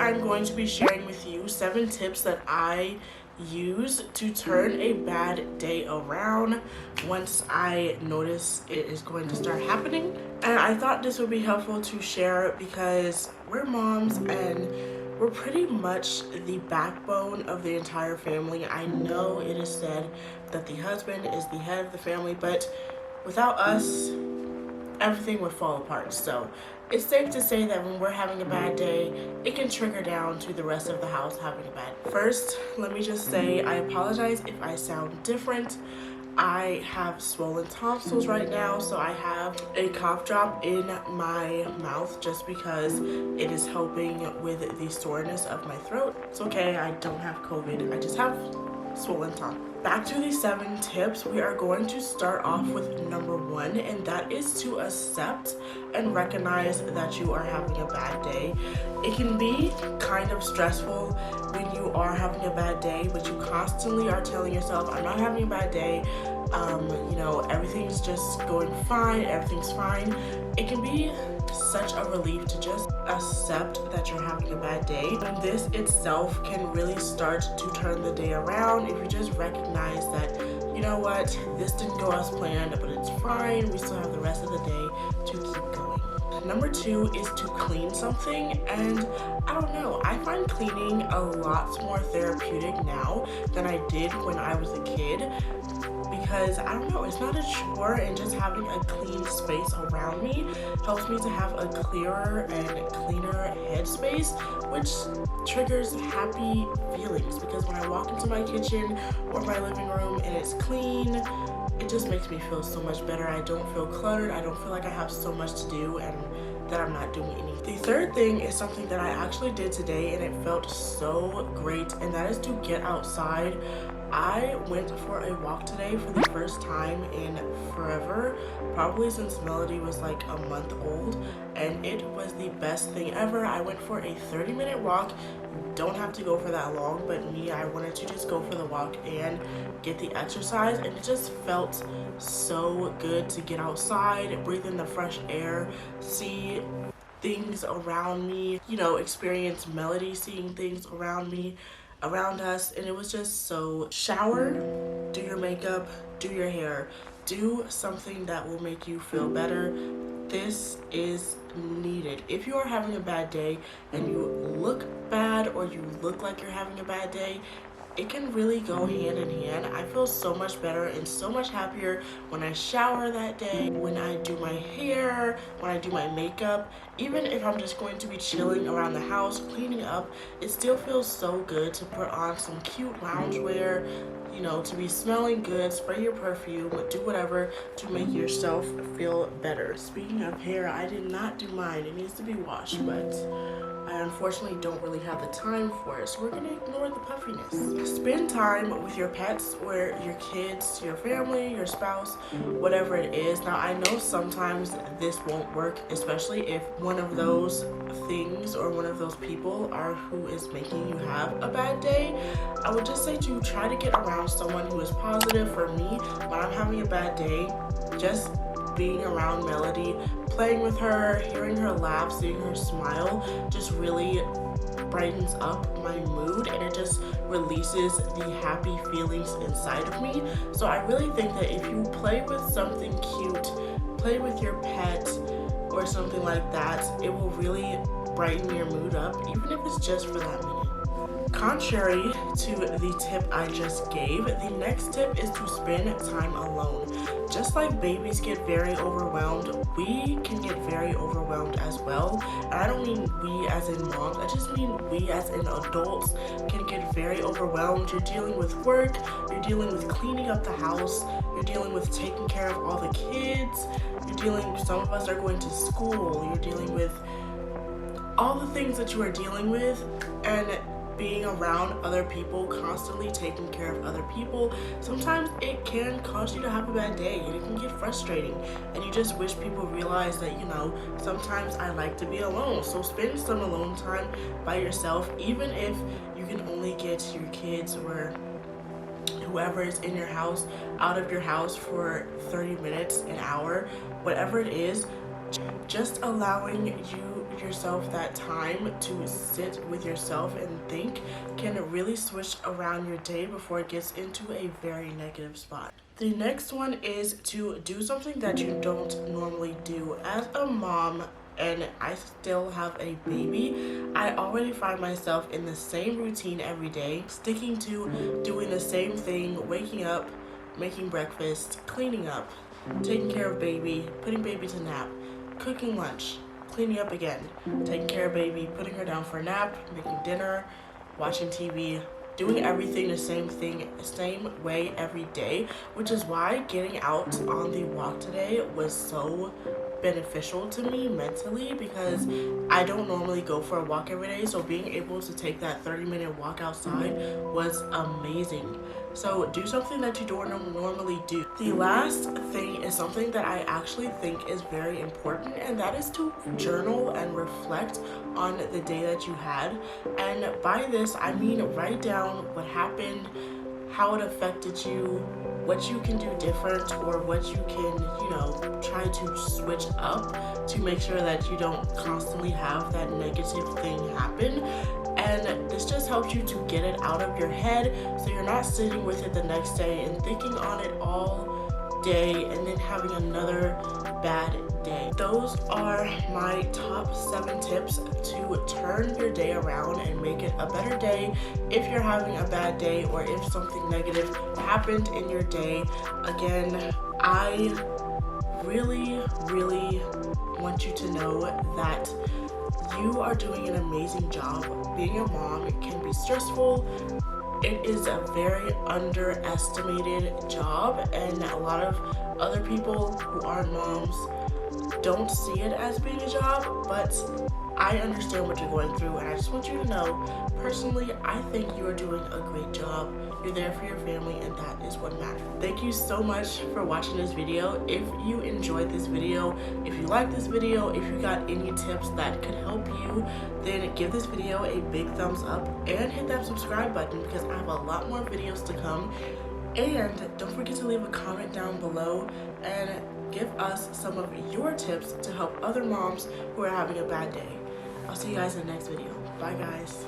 I'm going to be sharing with you 7 tips that I use to turn a bad day around once I notice it is going to start happening. And I thought this would be helpful to share because we're moms and we're pretty much the backbone of the entire family. I know it is said that the husband is the head of the family, but without us, everything would fall apart. So it's safe to say that when we're having a bad day, it can trigger down to the rest of the house having a bad day. First, let me just say I apologize if I sound different. I have swollen tonsils right now, so I have a cough drop in my mouth just because it is helping with the soreness of my throat. It's okay, I don't have COVID, I just have swollen tonsils. Back to the 7 tips, we are going to start off with number 1, and that is to accept and recognize that you are having a bad day. It can be kind of stressful when you are having a bad day, but you constantly are telling yourself, I'm not having a bad day, everything's just going fine, everything's fine. It can be such a relief to just accept that you're having a bad day. And this itself can really start to turn the day around if you just recognize that, you know what, this didn't go as planned, but it's fine. We still have the rest of the day to keep going. Number 2 is to clean something, and I don't know, I find cleaning a lot more therapeutic now than I did when I was a kid. Because I don't know, it's not a chore, and just having a clean space around me helps me to have a clearer and cleaner headspace, which triggers happy feelings. Because when I walk into my kitchen or my living room and it's clean, it just makes me feel so much better. I don't feel cluttered, I don't feel like I have so much to do and that I'm not doing anything. The 3rd thing is something that I actually did today and it felt so great, and that is to get outside. I went for a walk today for the first time in forever, probably since Melody was like a month old, and it was the best thing ever. I went for a 30-minute walk. Don't have to go for that long, but I wanted to just go for the walk and get the exercise, and it just felt so good to get outside, breathe in the fresh air, see things around me, experience Melody seeing things around me, around us, and it was just so. Shower, do your makeup, do your hair, do something that will make you feel better. This is needed. If you are having a bad day and you look bad or you look like you're having a bad day, it can really go hand in hand. I feel so much better and so much happier when I shower that day, when I do my hair, when I do my makeup. Even if I'm just going to be chilling around the house, cleaning up, it still feels so good to put on some cute loungewear, to be smelling good, spray your perfume, do whatever to make yourself feel better. Speaking of hair, I did not do mine. It needs to be washed, but I unfortunately don't really have the time for it, so we're gonna ignore the puffiness. Spend time with your pets or your kids, your family, your spouse, whatever it is. Now, I know sometimes this won't work, especially if one of those things or one of those people are who is making you have a bad day. I would just say to try to get around someone who is positive. For me, when I'm having a bad day, just being around Melody, playing with her, hearing her laugh, seeing her smile just really brightens up my mood, and it just releases the happy feelings inside of me. So I really think that if you play with something cute, play with your pet or something like that, it will really brighten your mood up, even if it's just for that minute. Contrary to the tip I just gave, the next tip is to spend time alone. Just like babies get very overwhelmed, we can get very overwhelmed as well. And I don't mean we as in moms, I just mean we as in adults can get very overwhelmed. You're dealing with work, you're dealing with cleaning up the house, you're dealing with taking care of all the kids, some of us are going to school, you're dealing with all the things that you are dealing with, and being around other people, constantly taking care of other people, sometimes it can cause you to have a bad day, and it can get frustrating, and you just wish people realize that, sometimes I like to be alone. So spend some alone time by yourself, even if you can only get your kids or whoever is in your house out of your house for 30 minutes, an hour, whatever it is. Just allowing you give yourself that time to sit with yourself and think can really switch around your day before it gets into a very negative spot. The next one is to do something that you don't normally do. As a mom, and I still have a baby, I already find myself in the same routine every day, sticking to doing the same thing, waking up, making breakfast, cleaning up, taking care of baby, putting baby to nap, cooking lunch, cleaning up again, taking care of baby, putting her down for a nap, making dinner, watching TV, doing everything the same way every day, which is why getting out on the walk today was so beneficial to me mentally, because I don't normally go for a walk every day, so being able to take that 30-minute walk outside was amazing. So do something that you don't normally do. The last thing is something that I actually think is very important, and that is to journal and reflect on the day that you had. And by this, I mean write down what happened, how it affected you, what you can do different, or what you can, try to switch up to make sure that you don't constantly have that negative thing happen. And this just helps you to get it out of your head, so you're not sitting with it the next day and thinking on it all day and then having another bad day. Those are my top 7 tips to turn your day around and make it a better day if you're having a bad day or if something negative happened in your day. Again, I really want you to know that you are doing an amazing job. Being a mom can be stressful. It is a very underestimated job, and a lot of other people who aren't moms don't see it as being a job, but I understand what you're going through, and I just want you to know, personally, I think you are doing a great job. You're there for your family, and that is what matters. Thank you so much for watching this video. If you enjoyed this video, if you liked this video, if you got any tips that could help you, then give this video a big thumbs up and hit that subscribe button, because I have a lot more videos to come. And don't forget to leave a comment down below and give us some of your tips to help other moms who are having a bad day. I'll see you guys in the next video. Bye, guys.